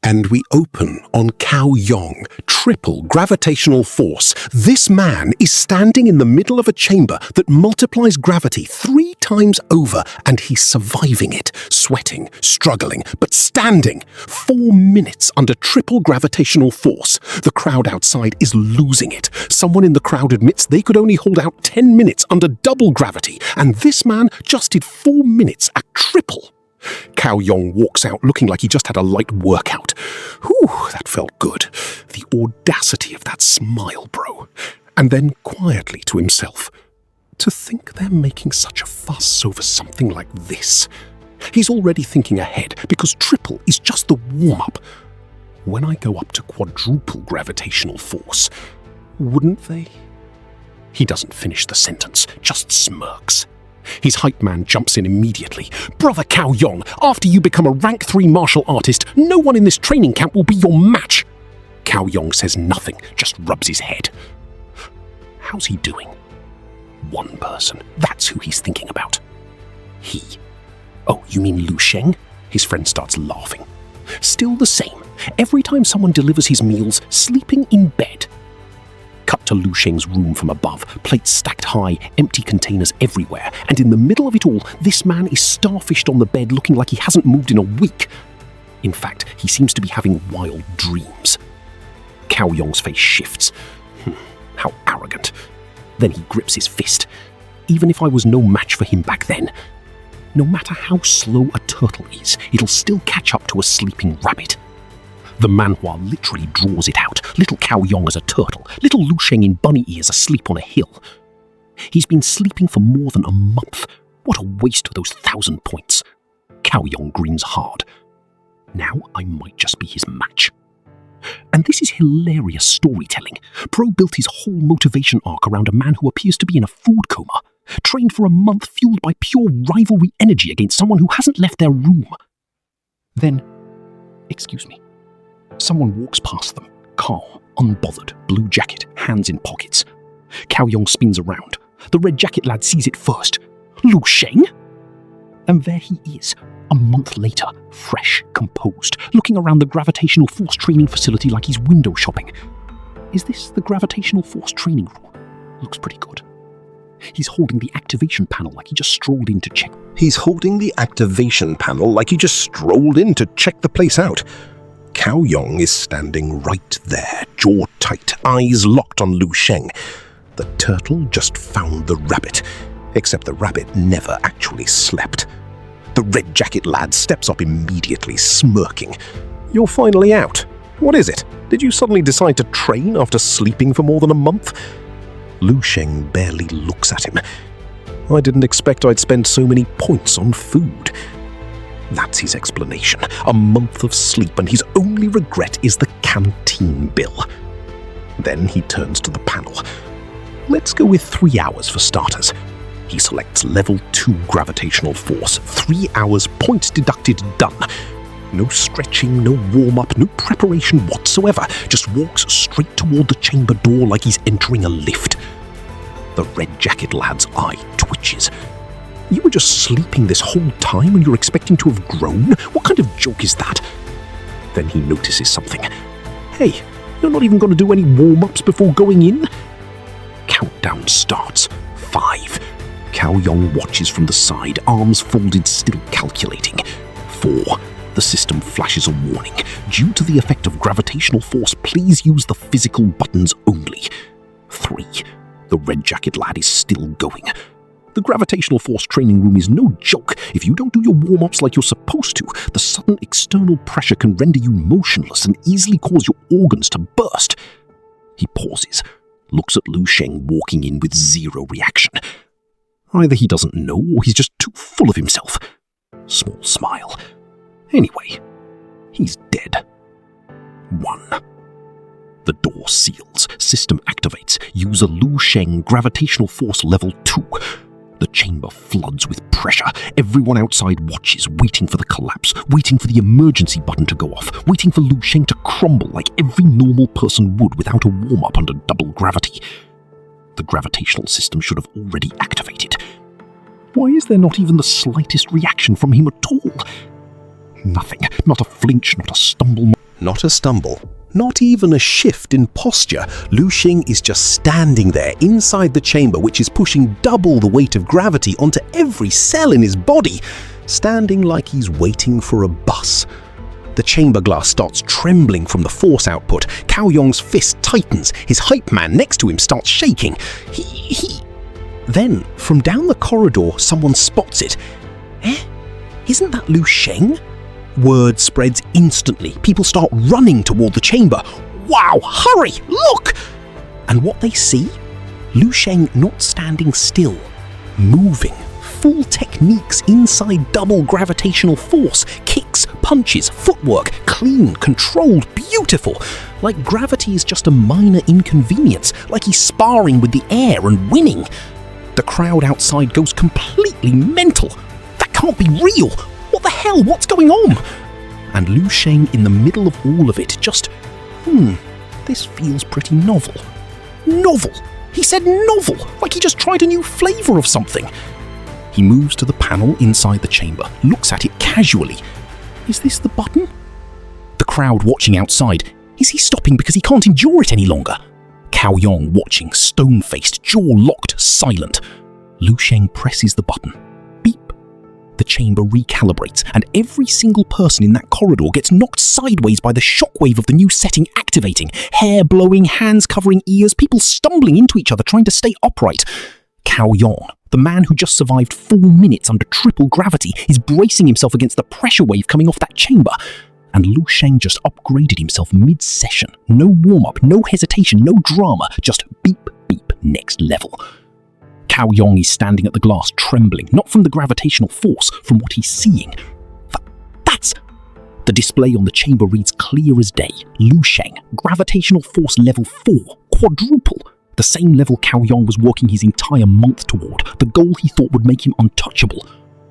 And we open on Cao Yong, triple gravitational force. This man is standing in the middle of a chamber that multiplies gravity 3 times over, and he's surviving it, sweating, struggling, but standing. 4 minutes under triple gravitational force. The crowd outside is losing it. Someone in the crowd admits they could only hold out 10 minutes under double gravity, and this man just did 4 minutes at triple. Cao Yong walks out looking like he just had a light workout. Whew, that felt good. The audacity of that smile, bro. And then quietly to himself, to think they're making such a fuss over something like this. He's already thinking ahead, because triple is just the warm-up. When I go up to quadruple gravitational force, wouldn't they? He doesn't finish the sentence, just smirks. His hype man jumps in immediately. Brother Cao Yong, after you become a rank 3 martial artist, no one in this training camp will be your match. Cao Yong says nothing, just rubs his head. How's he doing? One person, that's who he's thinking about. He. Oh, you mean Lu Sheng? His friend starts laughing. Still the same. Every time someone delivers his meals, sleeping in bed. Cut to Lu Sheng's room from above, plates stacked high, empty containers everywhere, and in the middle of it all, this man is starfished on the bed looking like he hasn't moved in a week. In fact, he seems to be having wild dreams. Cao Yong's face shifts. How arrogant. Then he grips his fist. Even if I was no match for him back then, no matter how slow a turtle is, it'll still catch up to a sleeping rabbit. The manhwa literally draws it out. Little Cao Yong as a turtle, little Lu Sheng in bunny ears asleep on a hill. He's been sleeping for more than a month. What a waste of those 1,000 points. Cao Yong grins hard. Now I might just be his match. And this is hilarious storytelling. Pro built his whole motivation arc around a man who appears to be in a food coma, trained for a month fueled by pure rivalry energy against someone who hasn't left their room. Then, excuse me. Someone walks past them, calm, unbothered, blue jacket, hands in pockets. Cao Yong spins around. The red jacket lad sees it first. Lu Sheng? And there he is, a month later, fresh, composed, looking around the gravitational force training facility like he's window shopping. Is this the gravitational force training room? Looks pretty good. He's holding the activation panel like he just strolled in to check. The place out. Cao Yong is standing right there, jaw tight, eyes locked on Lu Sheng. The turtle just found the rabbit, except the rabbit never actually slept. The red jacket lad steps up immediately, smirking. You're finally out. What is it? Did you suddenly decide to train after sleeping for more than a month? Lu Sheng barely looks at him. I didn't expect I'd spend so many points on food. That's his explanation. A month of sleep, and his only regret is the canteen bill. Then he turns to the panel. Let's go with 3 hours for starters. He selects level 2 gravitational force. 3 hours, points deducted, done. No stretching, no warm-up, no preparation whatsoever. Just walks straight toward the chamber door like he's entering a lift. The red jacket lad's eye twitches. You were just sleeping this whole time and you're expecting to have grown? What kind of joke is that? Then he notices something. Hey, you're not even going to do any warm-ups before going in? Countdown starts. 5. Cao Yong watches from the side, arms folded, still calculating. 4. The system flashes a warning. Due to the effect of gravitational force, please use the physical buttons only. 3. The red jacket lad is still going. The gravitational force training room is no joke. If you don't do your warm-ups like you're supposed to, the sudden external pressure can render you motionless and easily cause your organs to burst. He pauses, looks at Lu Sheng walking in with zero reaction. Either he doesn't know or he's just too full of himself. Small smile. Anyway, he's dead. 1. The door seals. System activates. User Lu Sheng, gravitational force level 2. The chamber floods with pressure. Everyone outside watches, waiting for the collapse, waiting for the emergency button to go off, waiting for Lu Sheng to crumble like every normal person would without a warm-up under double gravity. The gravitational system should have already activated. Why is there not even the slightest reaction from him at all? Nothing. Not a flinch, not a stumble. Not a stumble, not even a shift in posture. Lu Xing is just standing there inside the chamber, which is pushing double the weight of gravity onto every cell in his body, standing like he's waiting for a bus. The chamber glass starts trembling from the force output. Cao Yong's fist tightens. His hype man next to him starts shaking. Then, from down the corridor, someone spots it. Isn't that Lu Xing? Word spreads instantly. People start running toward the chamber. Wow, hurry, look! And what they see? Lu Xing not standing still, moving. Full techniques inside double gravitational force. Kicks, punches, footwork, clean, controlled, beautiful. Like gravity is just a minor inconvenience, like he's sparring with the air and winning. The crowd outside goes completely mental. That can't be real. What the hell? What's going on? And Lu Xing in the middle of all of it just, this feels pretty novel. Novel! He said novel, like he just tried a new flavor of something. He moves to the panel inside the chamber, looks at it casually. Is this the button? The crowd watching outside. Is he stopping because he can't endure it any longer? Cao Yong watching, stone-faced, jaw-locked, silent. Lu Xing presses the button. Beep. The chamber recalibrates, and every single person in that corridor gets knocked sideways by the shockwave of the new setting activating. Hair blowing, hands covering ears, people stumbling into each other trying to stay upright. Cao Yong, the man who just survived 4 minutes under triple gravity, is bracing himself against the pressure wave coming off that chamber. And Lu Xing just upgraded himself mid-session. No warm-up, no hesitation, no drama, just beep, beep, next level. Cao Yong is standing at the glass, trembling, not from the gravitational force, from what he's seeing. That's... The display on the chamber reads clear as day. Lu Xing, gravitational force level 4, quadruple. The same level Cao Yong was working his entire month toward, the goal he thought would make him untouchable.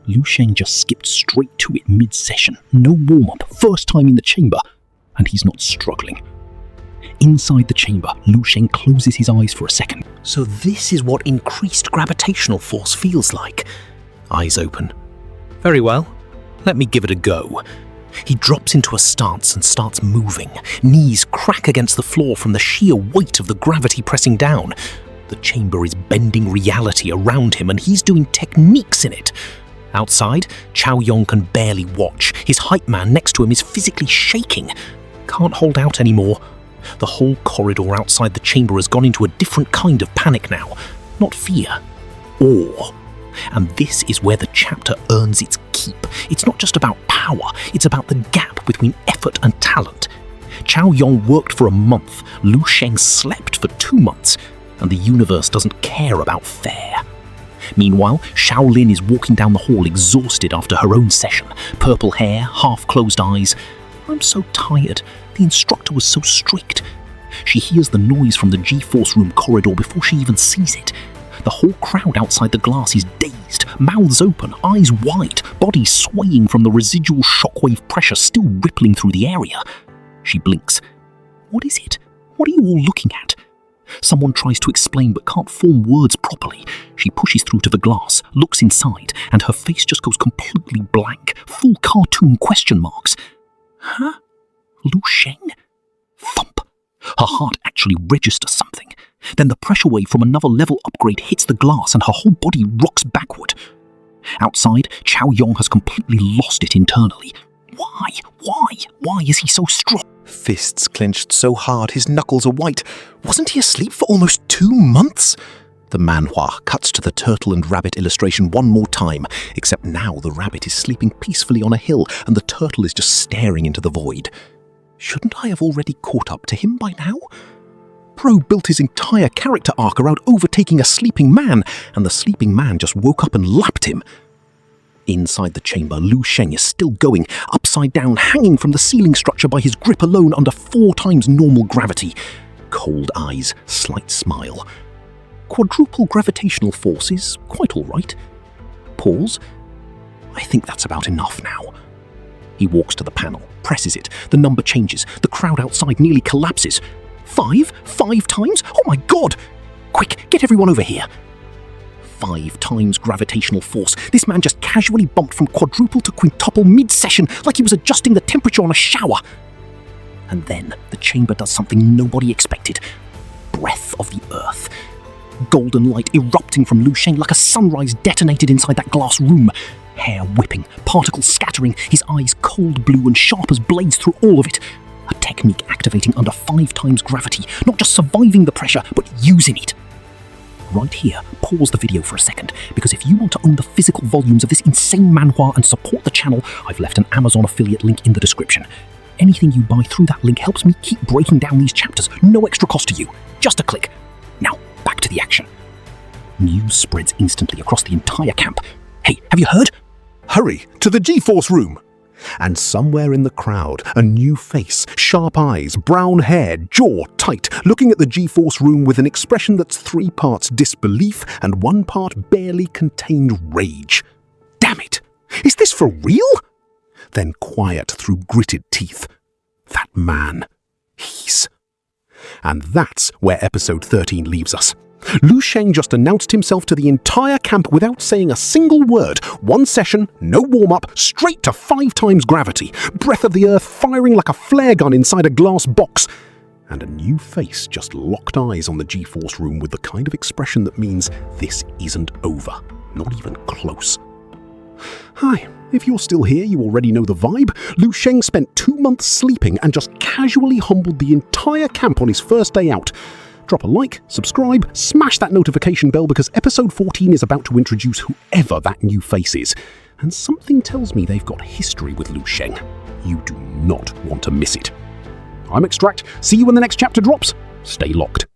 Lu Xing just skipped straight to it mid-session, no warm-up, first time in the chamber, and he's not struggling. Inside the chamber, Lu Xing closes his eyes for a second. So this is what increased gravitational force feels like. Eyes open. Very well, let me give it a go. He drops into a stance and starts moving. Knees crack against the floor from the sheer weight of the gravity pressing down. The chamber is bending reality around him and he's doing techniques in it. Outside, Cao Yong can barely watch. His hype man next to him is physically shaking. Can't hold out anymore. The whole corridor outside the chamber has gone into a different kind of panic now. Not fear, awe. And this is where the chapter earns its keep. It's not just about power, it's about the gap between effort and talent. Cao Yong worked for a month, Lu Xing slept for 2 months, and the universe doesn't care about fair. Meanwhile, Shaolin is walking down the hall exhausted after her own session. Purple hair, half-closed eyes. I'm so tired. The instructor was so strict. She hears the noise from the G-Force room corridor before she even sees it. The whole crowd outside the glass is dazed, mouths open, eyes wide, bodies swaying from the residual shockwave pressure still rippling through the area. She blinks. What is it? What are you all looking at? Someone tries to explain but can't form words properly. She pushes through to the glass, looks inside, and her face just goes completely blank, full cartoon question marks. Huh? Lu Xing? Thump. Her heart actually registers something. Then the pressure wave from another level upgrade hits the glass and her whole body rocks backward. Outside, Cao Yong has completely lost it internally. Why? Why is he so strong? Fists clenched so hard his knuckles are white. Wasn't he asleep for almost 2 months? The manhwa cuts to the turtle and rabbit illustration one more time, except now the rabbit is sleeping peacefully on a hill and the turtle is just staring into the void. Shouldn't I have already caught up to him by now? Bro built his entire character arc around overtaking a sleeping man, and the sleeping man just woke up and lapped him. Inside the chamber, Lu Xing is still going, upside down, hanging from the ceiling structure by his grip alone under 4 times normal gravity. Cold eyes, slight smile. Quadruple gravitational force is quite all right. Pause. I think that's about enough now. He walks to the panel, presses it, the number changes, the crowd outside nearly collapses. 5? 5 times? Oh my god! Quick, get everyone over here. 5 times gravitational force. This man just casually bumped from quadruple to quintuple mid-session like he was adjusting the temperature on a shower. And then the chamber does something nobody expected. Breath of the earth. Golden light erupting from Lu Sheng like a sunrise detonated inside that glass room. Hair whipping, particles scattering, his eyes cold blue and sharp as blades through all of it. A technique activating under 5 times gravity, not just surviving the pressure, but using it. Right here, pause the video for a second, because if you want to own the physical volumes of this insane manhwa and support the channel, I've left an Amazon affiliate link in the description. Anything you buy through that link helps me keep breaking down these chapters, no extra cost to you. Just a click. Now, back to the action. News spreads instantly across the entire camp. Hey, have you heard? Hurry, to the G-Force room! And somewhere in the crowd, a new face, sharp eyes, brown hair, jaw tight, looking at the G-Force room with an expression that's 3 parts disbelief and 1 part barely contained rage. Damn it! Is this for real? Then quiet through gritted teeth. That man. He's... And that's where episode 13 leaves us. Lu Sheng just announced himself to the entire camp without saying a single word. 1 session, no warm-up, straight to 5 times gravity. Breath of the earth firing like a flare gun inside a glass box. And a new face just locked eyes on the G-Force room with the kind of expression that means this isn't over. Not even close. Hi, if you're still here, you already know the vibe. Lu Sheng spent 2 months sleeping and just casually humbled the entire camp on his first day out. Drop a like, subscribe, smash that notification bell because episode 14 is about to introduce whoever that new face is. And something tells me they've got history with Lu Sheng. You do not want to miss it. I'm Extract. See you when the next chapter drops. Stay locked.